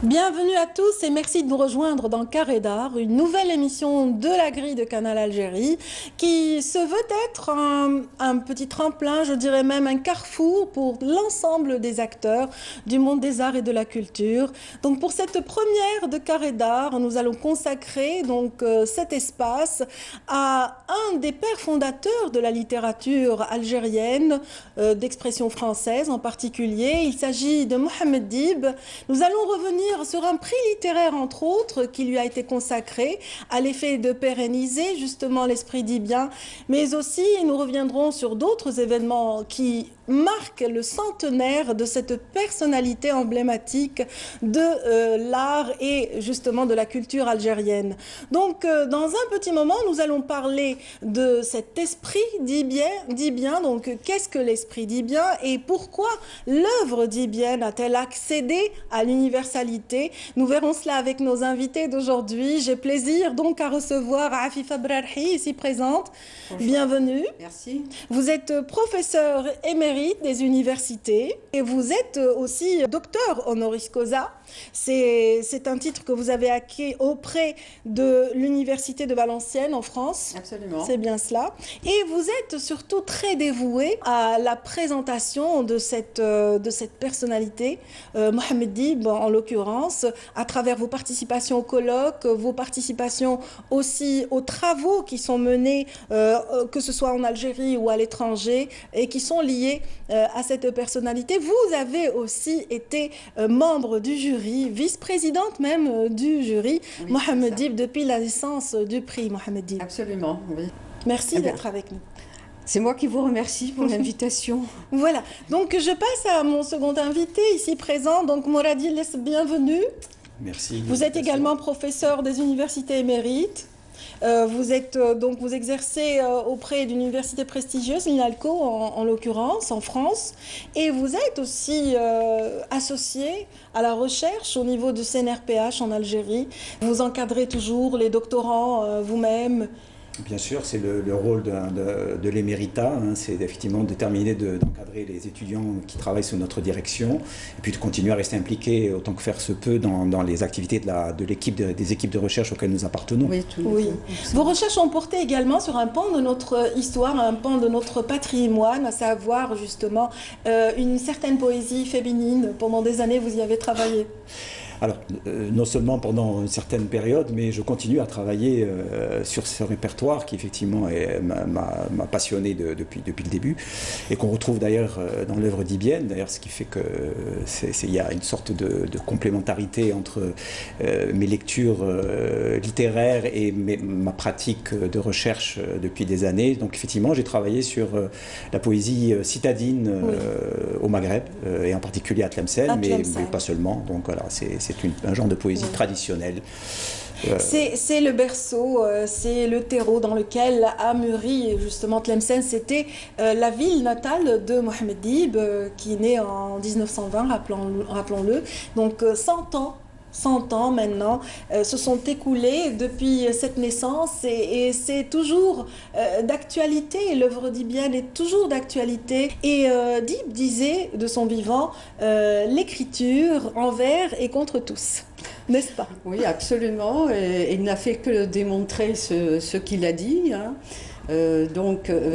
Bienvenue à tous et merci de nous rejoindre dans Carré d'Art, une nouvelle émission de la grille de Canal Algérie qui se veut être un petit tremplin, je dirais même un carrefour pour l'ensemble des acteurs du monde des arts et de la culture. Donc pour cette première de Carré d'Art, nous allons consacrer cet espace à un des pères fondateurs de la littérature algérienne, d'expression française en particulier. Il s'agit de Mohamed Dib. Nous allons revenir sur un prix littéraire, entre autres, qui lui a été consacré à l'effet de pérenniser justement l'esprit dibien, mais aussi nous reviendrons sur d'autres événements qui marquent le centenaire de cette personnalité emblématique de l'art et justement de la culture algérienne. Donc, dans un petit moment, nous allons parler de cet esprit dibien. Donc, qu'est-ce que l'esprit dibien et pourquoi l'œuvre dibienne a-t-elle accédé à l'universalité? Nous verrons cela avec nos invités d'aujourd'hui. J'ai plaisir donc à recevoir Afifa Brarhi, ici présente. Bonjour. Bienvenue. Merci. Vous êtes professeur émérite des universités et vous êtes aussi docteur honoris causa. C'est un titre que vous avez acquis auprès de l'Université de Valenciennes en France. Absolument. C'est bien cela. Et vous êtes surtout très dévoué à la présentation de cette personnalité, Mohamed Dib en l'occurrence, à travers vos participations au colloque, vos participations aussi aux travaux qui sont menés, que ce soit en Algérie ou à l'étranger, et qui sont liés à cette personnalité. Vous avez aussi été membre du jury, vice-présidente même du jury, oui, Mohamed Dib, depuis la naissance du prix Mohamed Dib. Absolument, oui. Merci d'être avec nous. C'est moi qui vous remercie pour l'invitation. Voilà, donc je passe à mon second invité ici présent, donc Moradi Les, bienvenue. Merci. Vous êtes également professeur des universités émérites. Vous exercez auprès d'une université prestigieuse, l'INALCO en l'occurrence, en France, et vous êtes aussi associé à la recherche au niveau du CNRPH en Algérie. Vous encadrez toujours les doctorants vous-même. Bien sûr, c'est le rôle de l'éméritat, hein, c'est effectivement déterminer d'encadrer les étudiants qui travaillent sous notre direction, et puis de continuer à rester impliqué autant que faire se peut dans les activités des équipes de recherche auxquelles nous appartenons. Oui, oui. Vos recherches ont porté également sur un pan de notre histoire, un pan de notre patrimoine, à savoir justement une certaine poésie féminine. Pendant des années, vous y avez travaillé. Alors, non seulement pendant une certaine période, mais je continue à travailler sur ce répertoire qui effectivement m'a passionné depuis le début et qu'on retrouve d'ailleurs dans l'œuvre dibienne, d'ailleurs ce qui fait qu'il y a une sorte de complémentarité entre mes lectures littéraires et ma pratique de recherche depuis des années. Donc effectivement, j'ai travaillé sur la poésie citadine au Maghreb et en particulier à Tlemcen, mais pas seulement. Donc voilà, c'est un genre de poésie traditionnelle. C'est le berceau, c'est le terreau dans lequel a mûri justement Tlemcen. C'était la ville natale de Mohamed Dib, qui est né en 1920, rappelons-le. Donc 100 ans maintenant se sont écoulés depuis cette naissance et c'est toujours d'actualité. L'œuvre dibienne est toujours d'actualité. Et Dib disait de son vivant l'écriture envers et contre tous. N'est-ce pas? Oui, absolument. Et il n'a fait que démontrer ce qu'il a dit. Hein.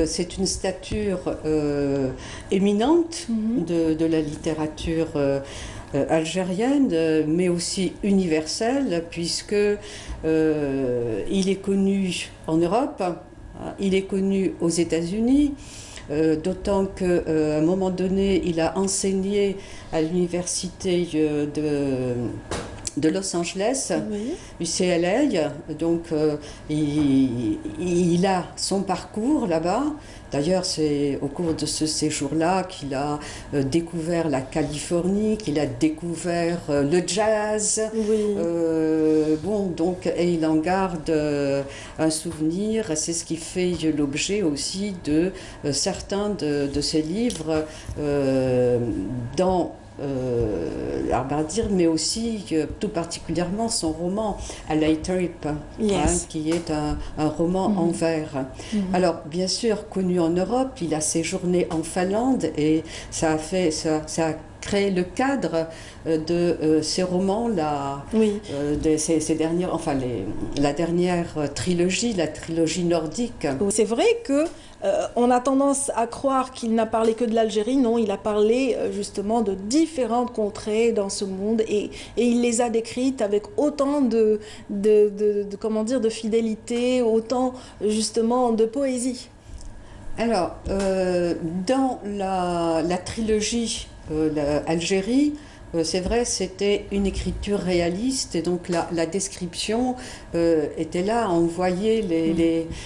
C'est une stature éminente de la littérature algérienne, mais aussi universelle, puisque il est connu en Europe, il est connu aux États-Unis, d'autant qu'à un moment donné, il a enseigné à l'université de Los Angeles, oui. UCLA, donc il a son parcours là-bas. D'ailleurs, c'est au cours de ce séjour-là qu'il a découvert la Californie, qu'il a découvert le jazz. Oui. Et il en garde un souvenir. C'est ce qui fait l'objet aussi de certains de ses livres dans Al-Bardir, mais aussi tout particulièrement son roman Al-Aytarip, qui est un roman en vers. Alors, bien sûr, connu en Europe, il a séjourné en Finlande et ça a créé le cadre de ces romans, ces dernières, la dernière trilogie, la trilogie nordique. C'est vrai que on a tendance à croire qu'il n'a parlé que de l'Algérie. Non, il a parlé justement de différentes contrées dans ce monde et il les a décrites avec autant de fidélité, autant justement de poésie. Alors, dans la trilogie Algérie, c'est vrai, c'était une écriture réaliste et donc la description était là. On voyait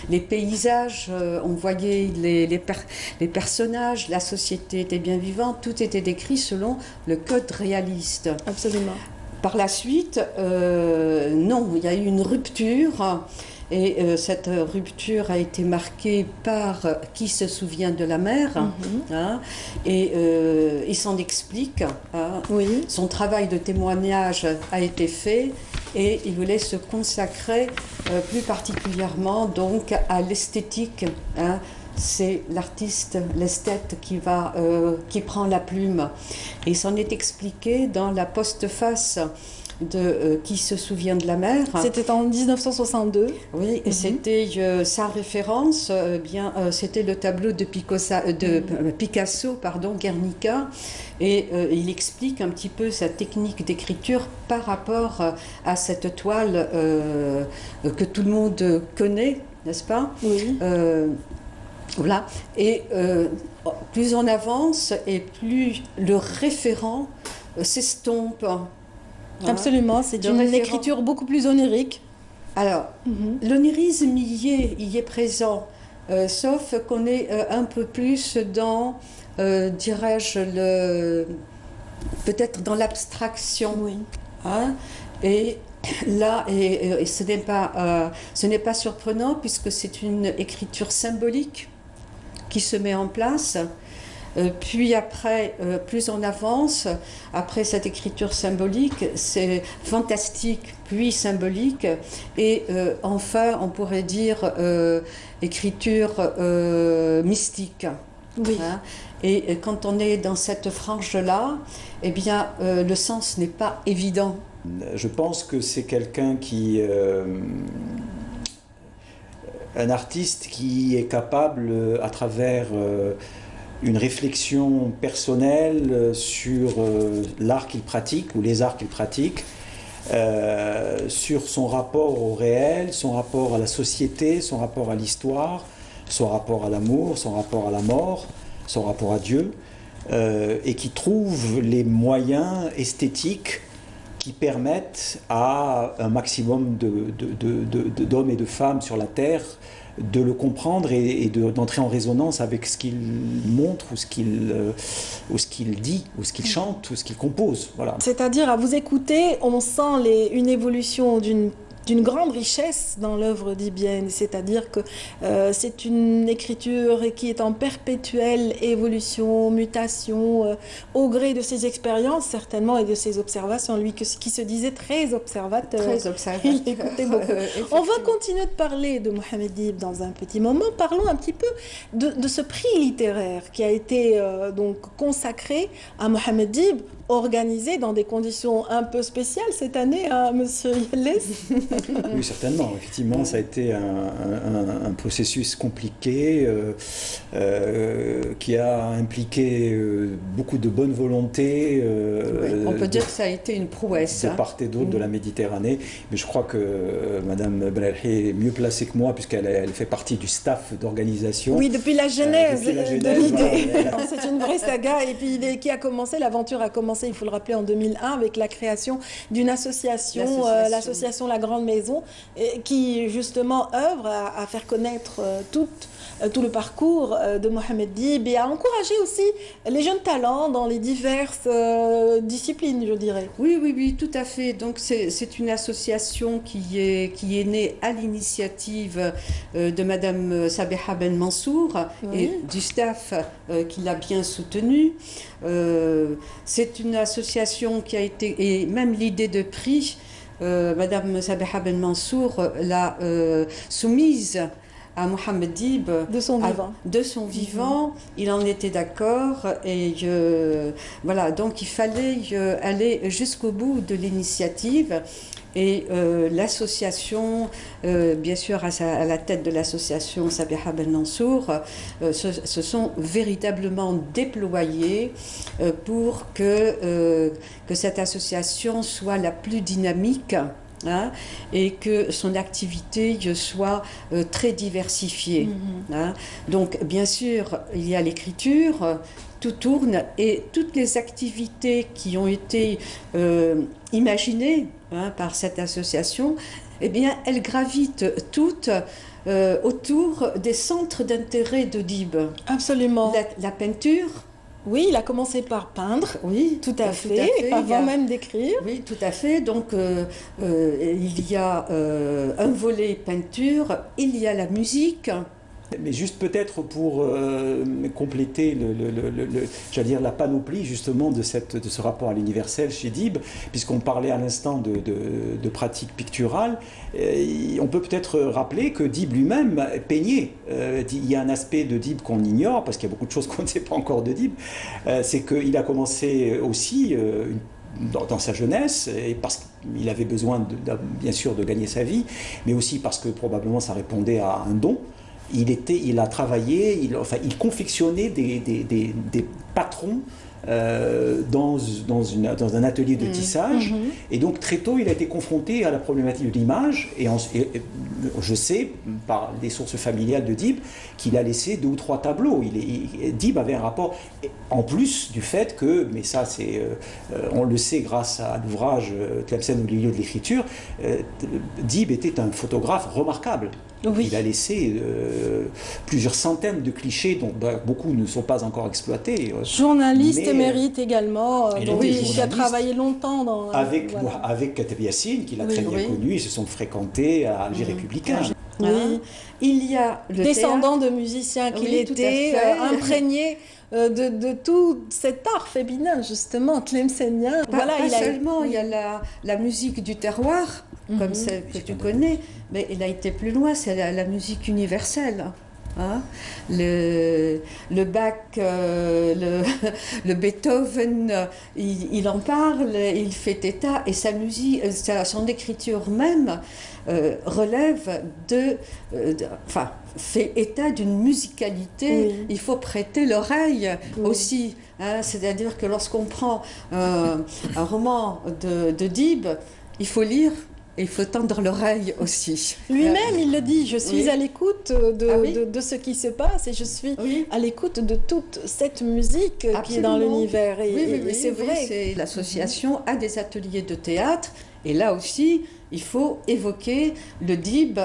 les paysages, on voyait les personnages, la société était bien vivante, tout était décrit selon le code réaliste. Absolument. Par la suite, non, il y a eu une rupture. Et cette rupture a été marquée par Qui se souvient de la mer, et il s'en explique. Son travail de témoignage a été fait et il voulait se consacrer plus particulièrement donc à l'esthétique. C'est l'artiste, l'esthète qui prend la plume. Et il s'en est expliqué dans la postface de Qui se souvient de la mer. C'était en 1962. Oui, et c'était sa référence, c'était le tableau de Picasso, Guernica, et il explique un petit peu sa technique d'écriture par rapport à cette toile que tout le monde connaît, n'est-ce pas? Oui. Voilà. Et plus on avance et plus le référent s'estompe. Absolument, c'est une écriture beaucoup plus onirique. Alors, l'onirisme y est présent, sauf qu'on est un peu plus dans, dirais-je, peut-être dans l'abstraction. Oui. Et là, ce n'est pas surprenant puisque c'est une écriture symbolique qui se met en place. Puis après, plus on avance, après cette écriture symbolique, c'est fantastique, puis symbolique, et enfin, on pourrait dire écriture mystique. Oui. Et quand on est dans cette frange-là, eh bien, le sens n'est pas évident. Je pense que c'est quelqu'un un artiste qui est capable, à travers une réflexion personnelle sur l'art qu'il pratique ou les arts qu'il pratique, sur son rapport au réel, son rapport à la société, son rapport à l'histoire, son rapport à l'amour, son rapport à la mort, son rapport à Dieu, et qui trouve les moyens esthétiques qui permettent à un maximum d'hommes et de femmes sur la Terre de le comprendre et d'entrer en résonance avec ce qu'il montre ou ce qu'il dit ou ce qu'il chante ou ce qu'il compose. Voilà. C'est-à-dire, à vous écouter, on sent une évolution d'une grande richesse dans l'œuvre d'Ibn, c'est-à-dire que c'est une écriture qui est en perpétuelle évolution, mutation, au gré de ses expériences certainement et de ses observations. Lui qui se disait très observateur. Très observateur. Il écoutait beaucoup. On va continuer de parler de Mohamed Dib dans un petit moment. Parlons un petit peu de ce prix littéraire qui a été donc consacré à Mohamed Dib, organisé dans des conditions un peu spéciales cette année, hein, Monsieur Yelles. Oui, certainement. Effectivement, ça a été un processus compliqué qui a impliqué beaucoup de bonne volonté. Oui, on peut dire que ça a été une prouesse. De part et d'autre de la Méditerranée. Mais je crois que Madame Belherhi est mieux placée que moi puisqu'elle fait partie du staff d'organisation. Oui, depuis la genèse de l'idée. Voilà. C'est une vraie saga et puis l'aventure a commencé, il faut le rappeler, en 2001 avec la création d'une association, l'association La Grande Maison, qui justement œuvre à faire connaître tout le parcours de Mohamed Dib et à encourager aussi les jeunes talents dans les diverses disciplines, je dirais. Oui, tout à fait. Donc c'est une association qui est née à l'initiative de Madame Sabeha Ben Mansour et du staff qui l'a bien soutenue. C'est une association qui a été, et même l'idée de prix, Madame Sabiha Ben Mansour l'a soumise à Mohamed Dib De son vivant. De son vivant, il en était d'accord et voilà, donc il fallait aller jusqu'au bout de l'initiative. Et l'association, bien sûr, à la tête de l'association Sabiha Ben Mansour, se sont véritablement déployés pour que cette association soit la plus dynamique. Hein, et que son activité soit très diversifiée. Hein. Donc, bien sûr, il y a l'écriture, tout tourne, et toutes les activités qui ont été imaginées par cette association, eh bien, elles gravitent toutes autour des centres d'intérêt de Dib. Absolument. La peinture. Oui, il a commencé par peindre. Oui, tout à fait, avant même d'écrire. Oui, tout à fait. Donc, il y a un volet peinture, il y a la musique. Mais juste peut-être pour compléter j'allais dire la panoplie justement de ce rapport à l'universel chez Dib, puisqu'on parlait à l'instant de pratiques picturales, on peut peut-être rappeler que Dib lui-même peignait. Il y a un aspect de Dib qu'on ignore, parce qu'il y a beaucoup de choses qu'on ne sait pas encore de Dib, c'est qu'il a commencé aussi dans sa jeunesse, et parce qu'il avait besoin bien sûr de gagner sa vie, mais aussi parce que probablement ça répondait à un don. Il a travaillé, il confectionnait des patrons dans un atelier de tissage. Et donc très tôt, il a été confronté à la problématique de l'image. Et je sais, par des sources familiales de Dib, qu'il a laissé 2 ou 3 tableaux. Dib avait un rapport, en plus du fait que, mais ça on le sait grâce à l'ouvrage Tlemcen au milieu de l'écriture, Dib était un photographe remarquable. Oui. Il a laissé plusieurs centaines de clichés dont beaucoup ne sont pas encore exploités. Journaliste émérite également, qui a travaillé longtemps avec Kateb Yassine, qu'il a très bien connu, ils se sont fréquentés à Alger républicain. Oui. Il y a le descendant de musiciens qu'il était, imprégné de tout cet art féminin, justement, tlemcenien. Pas seulement, il y a la musique du terroir, comme celle que tu connais, mais il a été plus loin, c'est la musique universelle. Hein? Le Bach, le Beethoven, il en parle, il fait état, et sa musique, son écriture même relève fait état d'une musicalité. Oui. Il faut prêter l'oreille aussi. Hein? C'est-à-dire que lorsqu'on prend un roman de Dib, il faut lire. Et il faut tendre l'oreille aussi. Lui-même, il le dit, je suis à l'écoute de ce qui se passe et je suis à l'écoute de toute cette musique qui est dans l'univers. Et c'est vrai. L'association a des ateliers de théâtre et là aussi, il faut évoquer le Dib,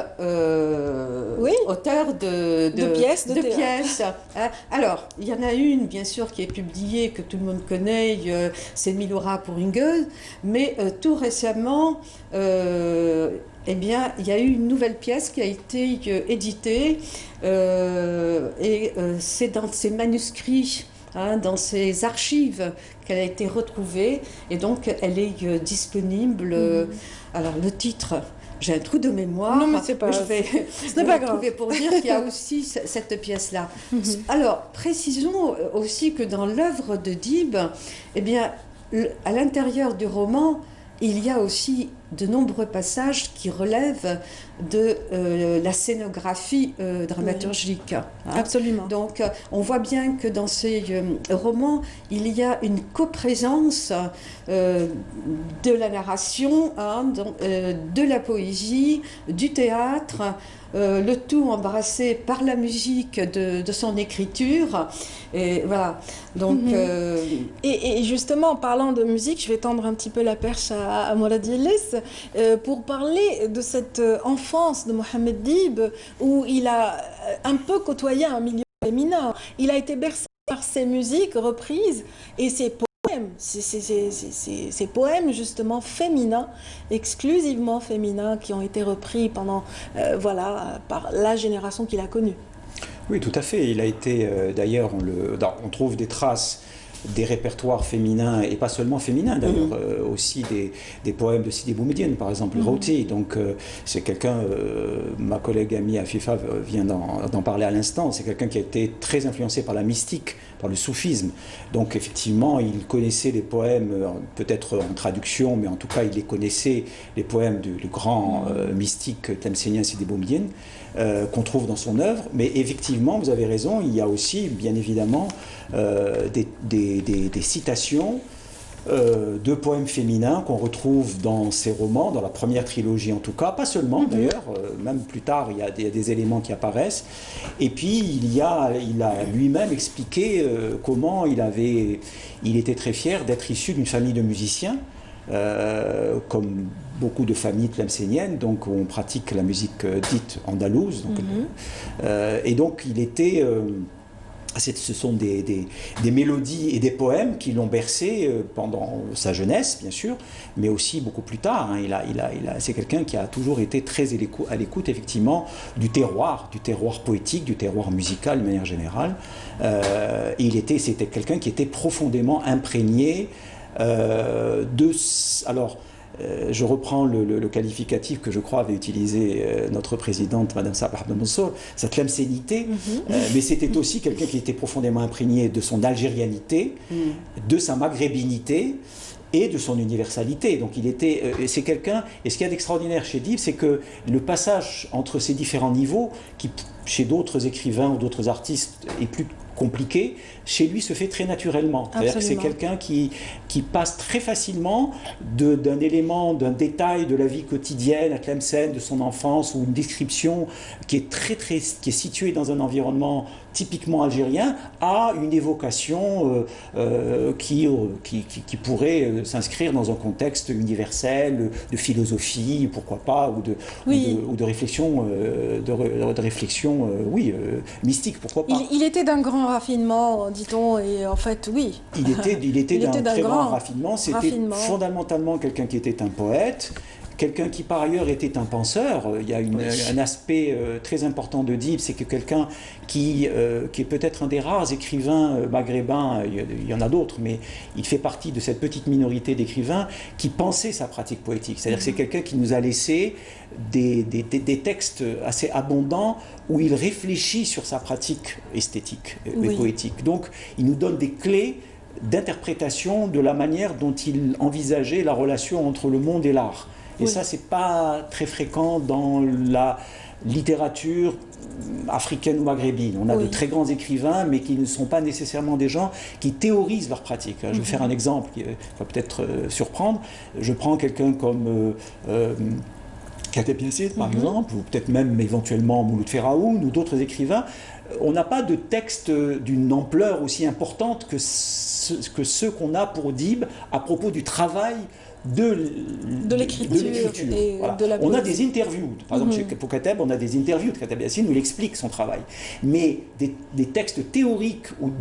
auteur de pièces. Alors, il y en a une, bien sûr, qui est publiée, que tout le monde connaît, c'est Milora pour Ingel, mais tout récemment, il y a eu une nouvelle pièce qui a été éditée, et c'est dans ces manuscrits, dans ces archives qu'elle a été retrouvée, et donc elle est disponible. Alors le titre, j'ai un trou de mémoire. Non, mais c'est pas grave. Ce n'est pas grave. Pour dire qu'il y a aussi cette pièce-là. Alors précisons aussi que dans l'œuvre de Dib, à l'intérieur du roman, il y a aussi de nombreux passages qui relèvent de la scénographie dramaturgique. Hein. Absolument. Donc, on voit bien que dans ces romans, il y a une coprésence de la narration, de la poésie, du théâtre, le tout embrassé par la musique de son écriture. Et voilà. Donc, et justement, en parlant de musique, je vais tendre un petit peu la perche à Mourad Yildiz pour parler de cette enfance de Mohamed Dib où il a un peu côtoyé un milieu féminin. Il a été bercé par ses musiques reprises et ses poèmes. Ces poèmes justement féminins, exclusivement féminins, qui ont été repris pendant, par la génération qu'il a connue. Oui, tout à fait. Il a été, d'ailleurs, on trouve des traces des répertoires féminins, et pas seulement féminins d'ailleurs, aussi des poèmes de Sidi Boumediene, par exemple, Roti. Donc c'est quelqu'un, ma collègue amie Afifa vient d'en parler à l'instant, c'est quelqu'un qui a été très influencé par la mystique, par le soufisme. Donc effectivement, il connaissait les poèmes, peut-être en traduction, mais en tout cas, il les connaissait, les poèmes du grand mystique tlemcenien Sidi Boumediene, qu'on trouve dans son œuvre. Mais effectivement, vous avez raison, il y a aussi, bien évidemment, des citations de poèmes féminins qu'on retrouve dans ses romans, dans la première trilogie en tout cas, pas seulement d'ailleurs, même plus tard il y a des éléments qui apparaissent. Et puis il a lui-même expliqué comment il était très fier d'être issu d'une famille de musiciens, comme beaucoup de familles tlemceniennes, donc on pratique la musique dite andalouse. Donc, et donc il était... ce sont des mélodies et des poèmes qui l'ont bercé pendant sa jeunesse, bien sûr, mais aussi beaucoup plus tard. Hein. C'est quelqu'un qui a toujours été très à l'écoute, effectivement, du terroir poétique, du terroir musical de manière générale. C'était quelqu'un qui était profondément imprégné je reprends le qualificatif que je crois avait utilisé notre présidente, Madame Sabah Mansour, sa tlemcénité, mais c'était aussi quelqu'un qui était profondément imprégné de son algérianité, de sa maghrébinité et de son universalité. Donc c'est quelqu'un, et ce qu'il y a d'extraordinaire chez Dib, c'est que le passage entre ces différents niveaux, qui chez d'autres écrivains ou d'autres artistes est plus compliqué, chez lui se fait très naturellement. C'est-à-dire que c'est quelqu'un qui passe très facilement d'un élément, d'un détail de la vie quotidienne à Tlemcen, de son enfance, ou une description qui est située dans un environnement typiquement algérien, à une évocation qui pourrait s'inscrire dans un contexte universel, de philosophie, pourquoi pas, ou de réflexion, mystique, pourquoi pas. Il était d'un grand raffinement, dit-on, et en fait, oui. Il était d'un très grand raffinement. C'était fondamentalement quelqu'un qui était un poète, quelqu'un qui par ailleurs était un penseur. Il y a un aspect très important de Dib, c'est que quelqu'un qui est peut-être un des rares écrivains maghrébins, il y en a d'autres, mais il fait partie de cette petite minorité d'écrivains qui pensaient sa pratique poétique. C'est-à-dire que c'est quelqu'un qui nous a laissé des textes assez abondants où il réfléchit sur sa pratique esthétique et poétique. Donc il nous donne des clés d'interprétation de la manière dont il envisageait la relation entre le monde et l'art. Et ça, c'est pas très fréquent dans la littérature africaine ou maghrébine. On a de très grands écrivains, mais qui ne sont pas nécessairement des gens qui théorisent leur pratique. Je vais faire un exemple qui va peut-être surprendre. Je prends quelqu'un comme Kateb Yassine, par exemple, ou peut-être même éventuellement Mouloud Ferraoun ou d'autres écrivains. On n'a pas de texte d'une ampleur aussi importante que ceux qu'on a pour Dib à propos du travail de l'écriture. Voilà. On a des interviews, par exemple pour Kateb, on a des interviews de Kateb Yassine où il explique son travail. Mais des textes théoriques où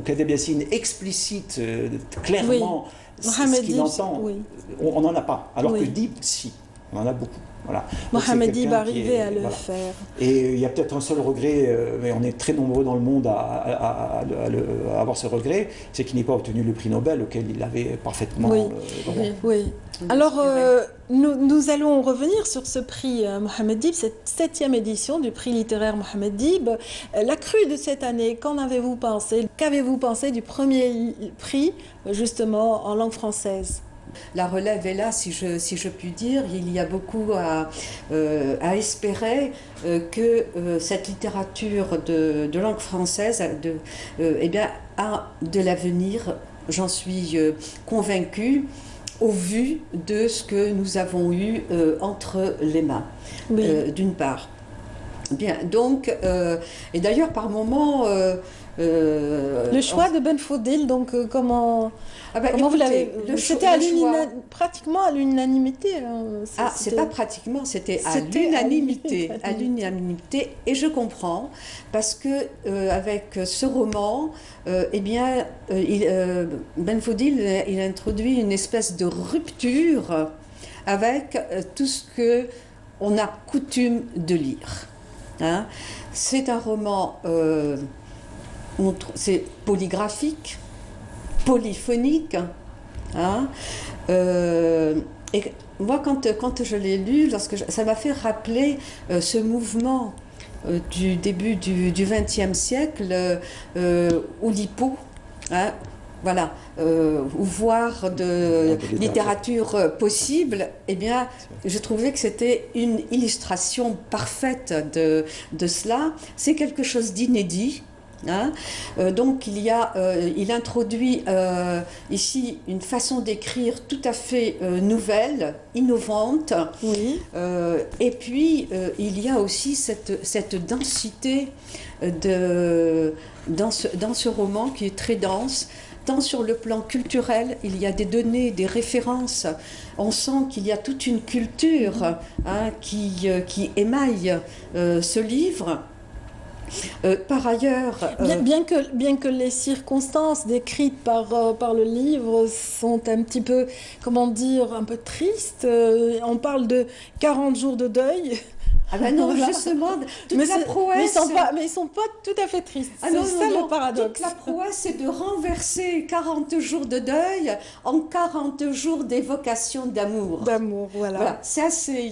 Kateb Yassine explicite clairement ce qu'il entend, on n'en a pas. Alors que Dib, si, on en a beaucoup. Voilà. Mohamed Dib arrivait à le faire. Et il y a peut-être un seul regret, mais on est très nombreux dans le monde à avoir ce regret, c'est qu'il n'ait pas obtenu le prix Nobel auquel il avait parfaitement... Oui. Alors, nous allons revenir sur ce prix Mohamed Dib, cette 7e édition du prix littéraire Mohamed Dib. La crue de cette année, qu'en avez-vous pensé? Qu'avez-vous pensé du premier prix, justement, en langue française? La relève est là, si je puis dire. Il y a beaucoup à espérer que cette littérature de langue française a de l'avenir. J'en suis convaincue au vu de ce que nous avons eu entre les mains, d'une part. Bien, donc, et d'ailleurs par moments... le choix de Ben Fodil, donc comment vous l'avez... C'était pratiquement à l'unanimité. C'est pas pratiquement, c'était à l'unanimité. À l'unanimité, et je comprends, parce que avec ce roman, Ben Fodil, il introduit une espèce de rupture avec tout ce que on a coutume de lire. Hein? C'est un roman... c'est polygraphique, polyphonique. Hein. Et moi, quand je l'ai lu, ça m'a fait rappeler ce mouvement du début du XXe siècle, Oulipo, hein, voilà, ou voir de littérature possible, eh bien, je trouvais que c'était une illustration parfaite de cela. C'est quelque chose d'inédit. Hein. Donc il introduit ici une façon d'écrire tout à fait nouvelle, innovante. Oui. Et puis il y a aussi cette densité dans ce roman qui est très dense. Tant sur le plan culturel, il y a des données, des références. On sent qu'il y a toute une culture hein, qui émaille ce livre. Par ailleurs... Bien que les circonstances décrites par le livre sont un petit peu, comment dire, un peu tristes. On parle de 40 jours de deuil. Ah ben non, justement, toute la prouesse... Mais ils sont pas tout à fait tristes. Ah c'est non, ça non, le paradoxe. Toute la prouesse, c'est de renverser 40 jours de deuil en 40 jours d'évocation d'amour. D'amour, voilà. Ça, c'est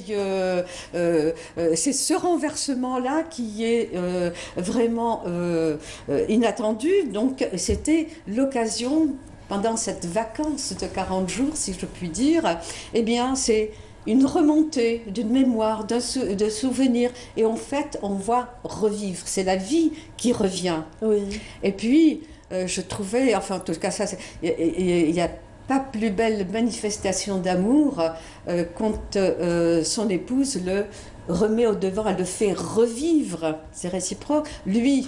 ce renversement-là qui est vraiment inattendu. Donc, c'était l'occasion, pendant cette vacance de 40 jours, si je puis dire, eh bien, c'est une remontée d'une mémoire, de souvenirs, et en fait, on voit revivre. C'est la vie qui revient. Oui. Et puis, je trouvais, enfin, en tout cas, ça, il n'y a pas plus belle manifestation d'amour quand son épouse le remet au devant, elle le fait revivre, c'est réciproque. Lui,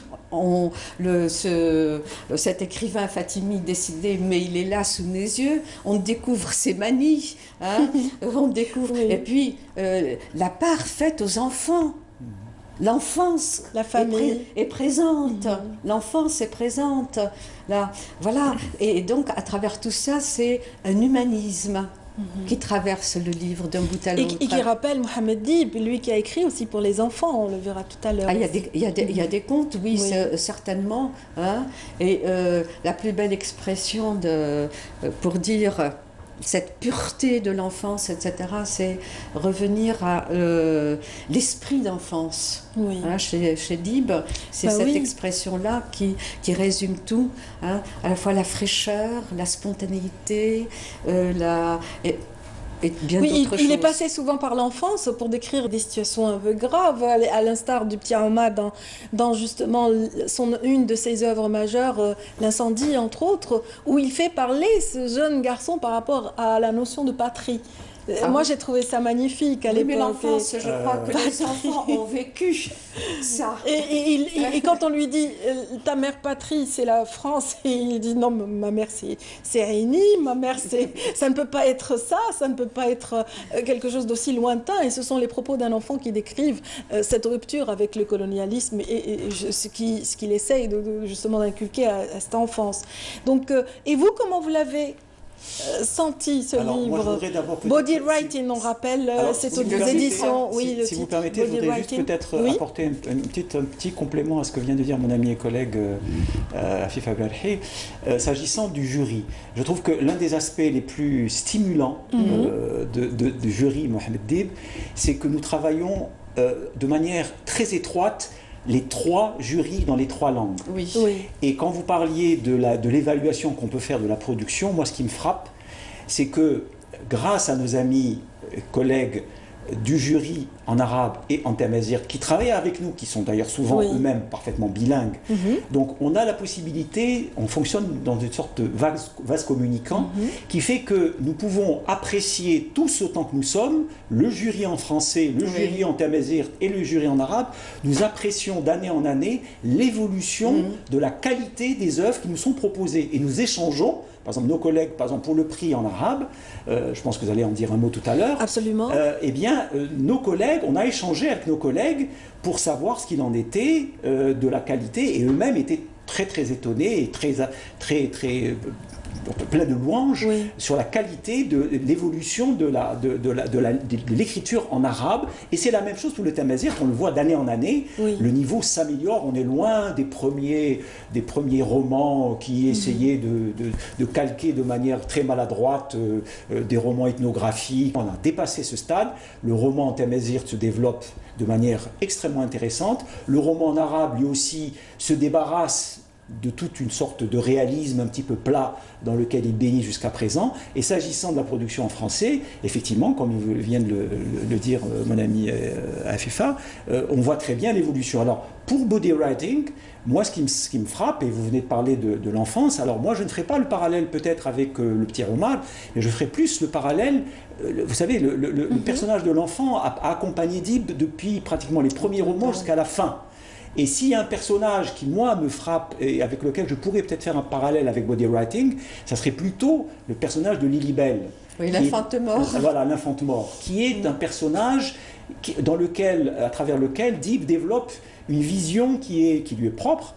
cet écrivain Fatimi décidé, mais il est là sous mes yeux, on découvre ses manies, hein, on découvre, oui. Et puis la part faite aux enfants. L'enfance la famille est présente, l'enfance est présente, là, voilà. Et donc à travers tout ça, c'est un humanisme qui traverse le livre d'un bout à l'autre. Et qui rappelle Mohamed Dib, lui qui a écrit aussi pour les enfants, on le verra tout à l'heure. Ah, il y a des contes, oui. Certainement. Hein. Et la plus belle expression pour dire cette pureté de l'enfance, etc., c'est revenir à l'esprit d'enfance. Oui. Hein, chez Dib, c'est cette expression-là qui résume tout, hein, à la fois la fraîcheur, la spontanéité, et bien d'autres choses. Il est passé souvent par l'enfance pour décrire des situations un peu graves, à l'instar du petit Ahmad dans justement une de ses œuvres majeures, L'incendie, entre autres, où il fait parler ce jeune garçon par rapport à la notion de patrie. Moi, j'ai trouvé ça magnifique à l'époque. Mais l'enfance, je crois que les enfants ont vécu ça. Et quand on lui dit « ta mère patrie, c'est la France », et il dit « non, ma mère, c'est Réuni, ma mère, ça ne peut pas être ça, ça ne peut pas être quelque chose d'aussi lointain ». Et ce sont les propos d'un enfant qui décrivent cette rupture avec le colonialisme et ce qu'il essaye justement d'inculquer à cette enfance. Donc, et vous, comment vous l'avez senti ce livre? Body Writing, on rappelle, c'est aux éditions. Si vous permettez, je voudrais juste peut-être apporter un petit complément à ce que vient de dire mon ami et collègue Afif Abdelhi. S'agissant du jury, je trouve que l'un des aspects les plus stimulants du jury Mohamed Dib, c'est que nous travaillons de manière très étroite les trois jurys dans les trois langues. Oui. Et quand vous parliez de l'évaluation qu'on peut faire de la production, moi ce qui me frappe, c'est que grâce à nos amis, collègues du jury en arabe et en tamazight qui travaillent avec nous, qui sont d'ailleurs souvent eux-mêmes parfaitement bilingues. Donc on a la possibilité, on fonctionne dans une sorte de vase communicant qui fait que nous pouvons apprécier tous autant que nous sommes, le jury en français, le jury en tamazight et le jury en arabe, nous apprécions d'année en année l'évolution de la qualité des œuvres qui nous sont proposées et nous échangeons. Par exemple, nos collègues, par exemple, pour le prix en arabe, je pense que vous allez en dire un mot tout à l'heure. Absolument. Eh bien, nos collègues, on a échangé avec nos collègues pour savoir ce qu'il en était de la qualité, et eux-mêmes étaient très très étonnés et très plein de louanges Oui. sur la qualité de l'évolution de l'écriture en arabe. Et c'est la même chose pour le Tamazight, on le voit d'année en année. Oui. Le niveau s'améliore, on est loin des premiers romans qui essayaient de calquer de manière très maladroite des romans ethnographiques. On a dépassé ce stade. Le roman en Tamazight se développe de manière extrêmement intéressante. Le roman en arabe, lui aussi, se débarrasse de toute une sorte de réalisme un petit peu plat dans lequel il bénit jusqu'à présent. Et s'agissant de la production en français, effectivement, comme vient de le dire mon ami Afifa, on voit très bien l'évolution. Alors, pour body writing, moi, ce qui me frappe, et vous venez de parler de l'enfance, alors moi, je ne ferai pas le parallèle peut-être avec le petit Omar, mais je ferai plus le parallèle. Vous savez, le personnage de l'enfant a accompagné Dib depuis pratiquement les premiers romans jusqu'à la fin. Et s'il y a un personnage qui, moi, me frappe et avec lequel je pourrais peut-être faire un parallèle avec body writing, ça serait plutôt le personnage de Lilibelle. Oui, l'infante mort. Voilà, l'infante mort, qui est un personnage à travers lequel Dib développe une vision qui lui est propre,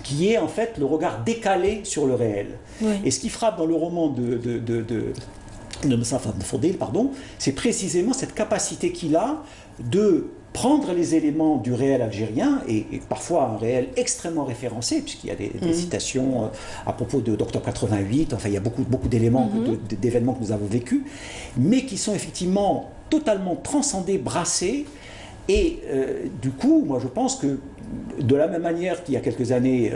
qui est en fait le regard décalé sur le réel. Oui. Et ce qui frappe dans le roman de Moustapha Fodel, c'est précisément cette capacité qu'il a de prendre les éléments du réel algérien, et parfois un réel extrêmement référencé, puisqu'il y a des citations à propos d'octobre 88, enfin il y a beaucoup d'éléments, d'événements que nous avons vécus, mais qui sont effectivement totalement transcendés, brassés, et du coup, moi je pense que de la même manière qu'il y a quelques années,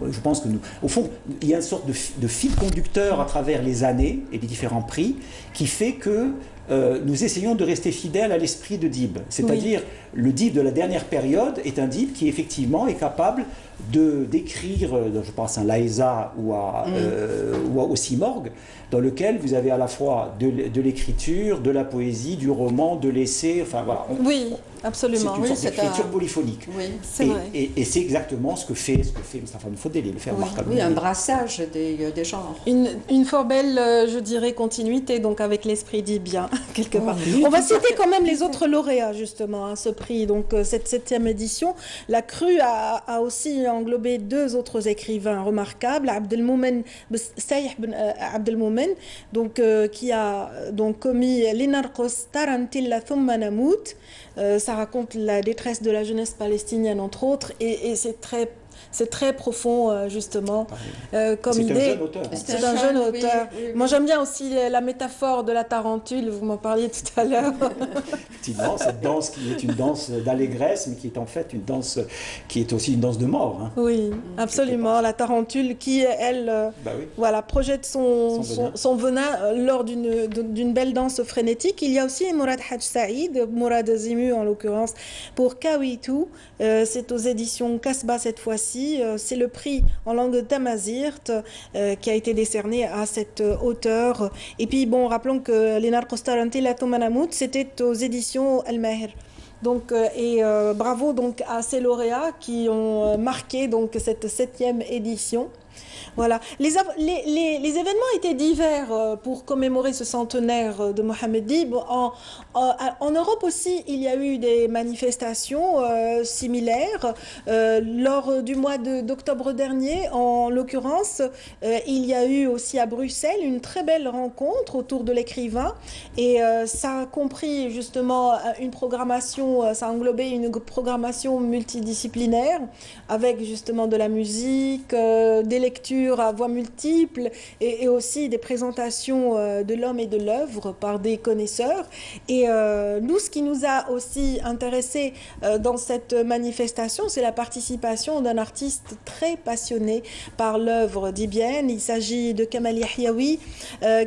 je pense que au fond, il y a une sorte de fil conducteur à travers les années et les différents prix qui fait que nous essayons de rester fidèles à l'esprit de Dib. C'est-à-dire, le Dib de la dernière période est un Dib qui effectivement est capable d'écrire, je pense à Laïza ou au Simorgue, dans lequel vous avez à la fois de l'écriture, de la poésie, du roman, de l'essai, enfin voilà. Oui, absolument. C'est une sorte d'écriture polyphonique. Oui, c'est vrai. Et c'est exactement ce que fait Moustapha Fodel, il le fait remarquablement. Oui, un brassage des genres. Une fort belle, je dirais, continuité, donc avec l'esprit d'Ibien, quelque part. Oui, On va citer quand même les autres lauréats, justement, à ce prix. Donc, cette 7e édition, la Crue a aussi englobé 2 autres écrivains remarquables, Abdelmoumen Sayh Abdelmoumen, donc, qui a donc commis Linarkos Tarantilla Thumma Namout. Ça raconte la détresse de la jeunesse palestinienne, entre autres, et c'est très profond, justement, comme idée. C'est un jeune auteur. Oui. Moi, j'aime bien aussi la métaphore de la tarentule, vous m'en parliez tout à l'heure. Effectivement, cette danse qui est une danse d'allégresse, mais qui est en fait une danse qui est aussi une danse de mort. Hein. Oui, absolument. La tarentule qui, elle, voilà, projette son venin lors d'une belle danse frénétique. Il y a aussi Mourad Hadj Saïd, Mourad Zimu en l'occurrence, pour Kawitou. C'est aux éditions Kasbah cette fois-ci. C'est le prix en langue tamazirt qui a été décerné à cet auteur. Et puis, bon, rappelons que Linarkos Tarantilla Thumma Namout, c'était aux éditions Al-Maher. Donc, bravo donc à ces lauréats qui ont marqué donc cette 7e édition. Voilà. Les événements étaient divers pour commémorer ce centenaire de Mohamed Dib. En Europe aussi, il y a eu des manifestations similaires. Lors du mois d'octobre dernier, en l'occurrence, il y a eu aussi à Bruxelles une très belle rencontre autour de l'écrivain. Et ça a compris justement une programmation, ça a englobé une programmation multidisciplinaire avec justement de la musique, des lectures à voix multiples et aussi des présentations de l'homme et de l'œuvre par des connaisseurs. Et nous, ce qui nous a aussi intéressé dans cette manifestation, c'est la participation d'un artiste très passionné par l'œuvre dibienne. Il s'agit de Kamal Yahyaoui.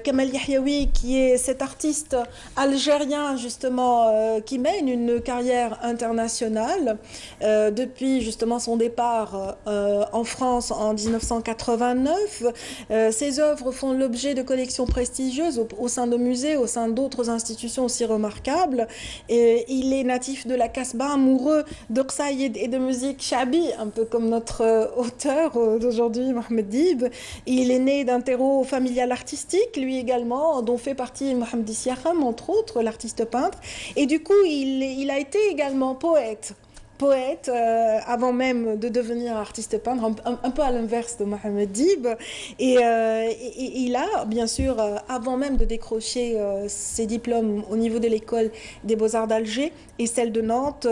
Kamal Yahyaoui qui est cet artiste algérien justement qui mène une carrière internationale depuis justement son départ en France en 1989. Ses œuvres font l'objet de collections prestigieuses au sein de musées, au sein d'autres institutions aussi remarquables. Et il est natif de la Kasbah, amoureux de qsaïd et de musique shabi, un peu comme notre auteur d'aujourd'hui, Mohamed Dib. Il est né d'un terreau familial artistique, lui également, dont fait partie Mohamed Siakham, entre autres, l'artiste peintre. Et du coup, il a été également poète poète avant même de devenir artiste peintre, un peu à l'inverse de Mohamed Dib. Et il a, bien sûr, avant même de décrocher ses diplômes au niveau de l'école des Beaux-Arts d'Alger et celle de Nantes,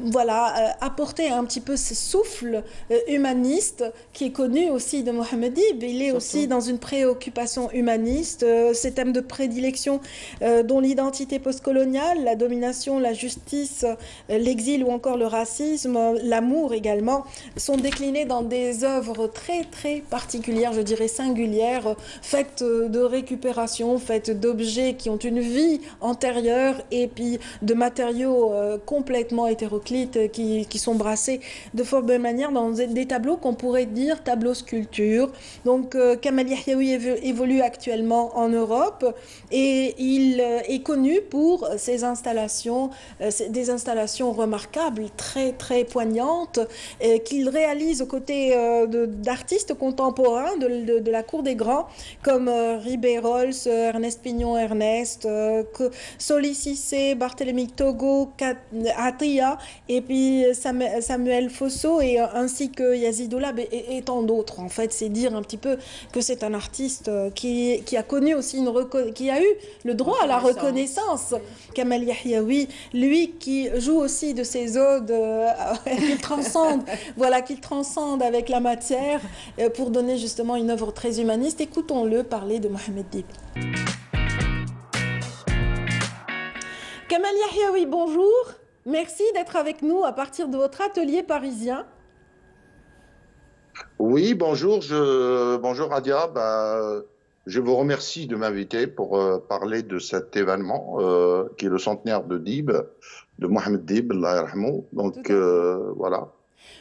voilà, apporter un petit peu ce souffle humaniste qui est connu aussi de Mohamed Dib. Il est aussi dans une préoccupation humaniste, ces thèmes de prédilection dont l'identité postcoloniale, la domination, la justice, l'exil ou encore le racisme, l'amour également, sont déclinés dans des œuvres très très particulières, je dirais singulières, faites de récupération, faites d'objets qui ont une vie antérieure et puis de matériaux complètement hétéroclites qui sont brassés de fort belle manière dans des tableaux qu'on pourrait dire tableaux sculptures. Donc Kamal Yahyaoui évolue actuellement en Europe et il est connu pour ses installations, des installations remarquables, très très poignantes, qu'il réalise aux côtés d'artistes contemporains de la cour des grands comme Ribérols, Ernest Pignon-Ernest, Soli Cissé, Barthélemy Togo, Atia et puis Samuel Fosso et ainsi que Yazid Oulab et tant d'autres. En fait, c'est dire un petit peu que c'est un artiste qui a connu aussi qui a eu le droit à la reconnaissance. Kamal Yahyaoui, lui qui joue aussi de ses odes qu'il transcende, voilà, qu'il transcende avec la matière pour donner justement une œuvre très humaniste. Écoutons-le parler de Mohamed Dib. Kamal Yahyaoui, bonjour. Merci d'être avec nous à partir de votre atelier parisien. Oui, bonjour, bonjour Radia. Je vous remercie de m'inviter pour parler de cet événement qui est le centenaire de Dib, de Mohamed Dib, Allah yarhamou. Donc voilà.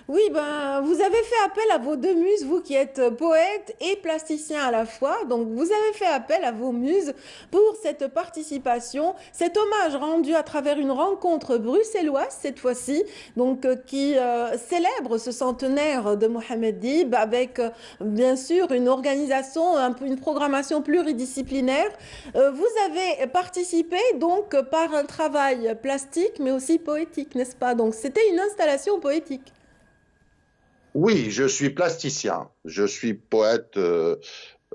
Oui, vous avez fait appel à vos deux muses, vous qui êtes poète et plasticien à la fois. Donc, vous avez fait appel à vos muses pour cette participation, cet hommage rendu à travers une rencontre bruxelloise cette fois-ci, donc qui célèbre ce centenaire de Mohamed Dib avec bien sûr une organisation, une programmation pluridisciplinaire. Vous avez participé donc par un travail plastique, mais aussi poétique, n'est-ce pas? Donc, c'était une installation poétique. Oui, je suis plasticien, je suis poète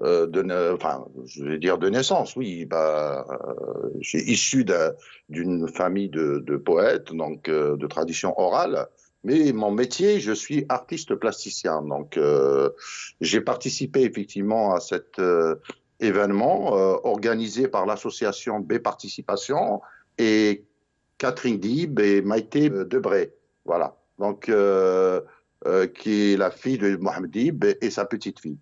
enfin, je vais dire de naissance, oui. Je suis issu d'une famille de poètes, donc de tradition orale. Mais mon métier, je suis artiste plasticien. Donc, j'ai participé effectivement à cet événement organisé par l'association B Participation et Catherine Dib et Maïté Debré. Voilà. Donc, qui est la fille de Mohamed Dib et sa petite fille.